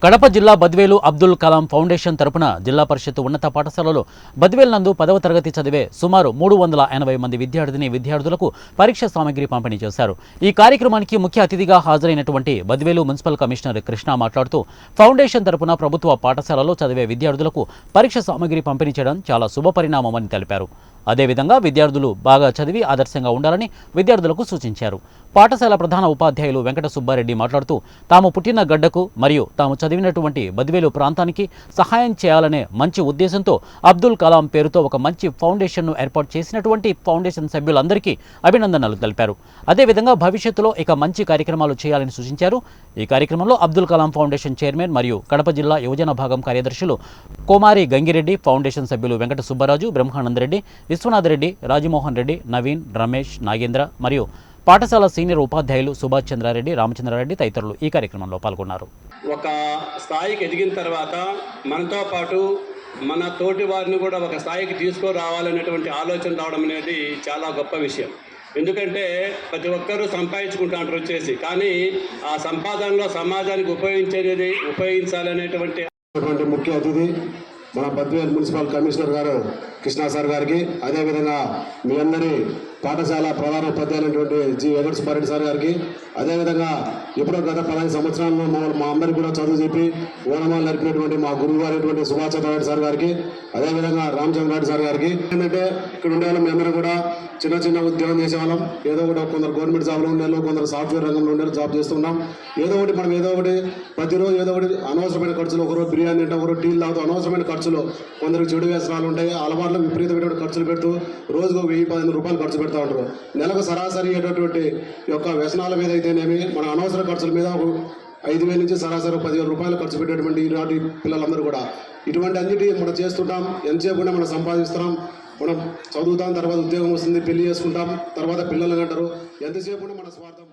కడప జిల్లా బద్వేలు అబ్దుల్ కలాం ఫౌండేషన్ తరపున జిల్లా పరిషత్ ఉన్నత పాఠశాలలో బద్వేల్ నందు 10వ తరగతి చదివే సుమారు 380 మంది విద్యార్థులకు పరీక్ష సామగ్రి పంపిణీ చేశారు. ఈ కార్యక్రమానికి ముఖ్య అతిథిగా హాజరైనటువంటి బద్వేలు మున్సిపల్ కమిషనర్ కృష్ణ మాట్లాడుతూ ఫౌండేషన్ తరపున ప్రభుత్వ పాఠశాలలో చదివే విద్యార్థులకు పరీక్ష సామగ్రి పంపిణీ చేయడం చాలా శుభపరిణామమని తెలిపారు. అదేవిధంగా విద్యార్థులు బాగా చదివి ఆదర్శంగా ఉండాలని విద్యార్థులకు సూచించారు. పాఠశాల ప్రధాన ఉపాధ్యాయులు వెంకట సుబ్బారెడ్డి మాట్లాడుతూ తాము పుట్టిన గడ్డకు మరియు తాము చదివినటువంటి బద్వేలు ప్రాంతానికి సహాయం చేయాలనే మంచి ఉద్దేశంతో అబ్దుల్ కలాం పేరుతో ఒక మంచి ఫౌండేషన్ను ఏర్పాటు చేసినటువంటి ఫౌండేషన్ సభ్యులందరికీ అభినందనలు తెలిపారు. అదేవిధంగా భవిష్యత్తులో ఇక మంచి కార్యక్రమాలు చేయాలని సూచించారు. ఈ కార్యక్రమంలో అబ్దుల్ కలాం ఫౌండేషన్ చైర్మన్ మరియు కడప జిల్లా యువజన భాగం కార్యదర్శులు కోమారి గంగిరెడ్డి, ఫౌండేషన్ సభ్యులు వెంకట సుబ్బరాజు, బ్రహ్మానందరెడ్డి, విశ్వనాథ్ రెడ్డి, రాజమోహన్ రెడ్డి, నవీన్, రమేష్, నాగేంద్ర మరియు పాఠశాల సీనియర్ ఉపాధ్యాయులు సుభాష్ చంద్రారెడ్డి, రామచంద్రారెడ్డి తదితరులు ఈ కార్యక్రమంలో పాల్గొన్నారు. ఒక స్థాయికి ఎదిగిన తర్వాత మనతో పాటు మన తోటి వారిని కూడా ఒక స్థాయికి తీసుకురావాలనేటువంటి ఆలోచన రావడం అనేది చాలా గొప్ప విషయం. ఎందుకంటే ప్రతి ఒక్కరూ సంపాదించుకుంటారు వచ్చేసి, కానీ ఆ సంపాదనలో సమాజానికి ఉపయోగించాలనేటువంటి ముఖ్య అతిథి మన బద్వేల్ మున్సిపల్ కమిషనర్ గారు కృష్ణా సార్ గారికి, అదేవిధంగా మీ అందరి పాఠశాల ప్రధాన ఉపాధ్యాయులైనటువంటి జి వెంకట సుబ్బారెడ్డి సార్ గారికి, అదేవిధంగా ఎప్పుడో గత 15 సంవత్సరాల్లో మా అందరికీ కూడా చదువు చెప్పి ఓనమాలు నడిపినటువంటి మా గురువు గారైనటువంటి సుభాష్ చంద్రారెడ్డి సార్ గారికి, అదేవిధంగా రామచంద్రారెడ్డి సార్ గారికి. ఏంటంటే ఇక్కడ ఉండేవాళ్ళం మేమందరం కూడా చిన్న ఉద్యోగం చేసేవాళ్ళం. ఏదో ఒకటి కొందరు గవర్నమెంట్ జాబ్లో ఉండేవాళ్ళు, కొందరు సాఫ్ట్వేర్ రంగంలో ఉండేవాళ్ళు, జాబ్ చేస్తున్నాం. ఏదో ఒకటి మనం ప్రతిరోజు ఏదో ఒకటి అనవసరమైన ఖర్చులు, ఒకరోజు బిర్యానీ తింటాం, ఒకరోజు టీలు తాగుతాం, అనవసరమైన ఖర్చులు, కొందరికి చెడు వ్యసనాలు ఉంటాయి. అలవాట్లు విపరీతమైన ఖర్చులు పెడుతూ రోజుకు 1000-1500 రూపాయలు ఖర్చు పెడతా ఉంటారు. నెలకు సరాసరి అయ్యేటటువంటి యొక్క వ్యసనాల మీద అయితేనేమి, మన అనవసర ఖర్చుల మీద 5,000 నుంచి సరాసరి 10,000 రూపాయలు ఖర్చు పెట్టేటువంటి ఈనాటి పిల్లలందరూ కూడా ఇటువంటి అన్నిటి మనం చేస్తుంటాం. ఎంతసేపు కూడా మనం సంపాదిస్తున్నాం, మనం చదువుతాం, తర్వాత ఉద్యోగం వస్తుంది, పెళ్లి చేసుకుంటాం, తర్వాత పిల్లలు అంటారు. ఎంతసేపు కూడా మన స్వార్థం.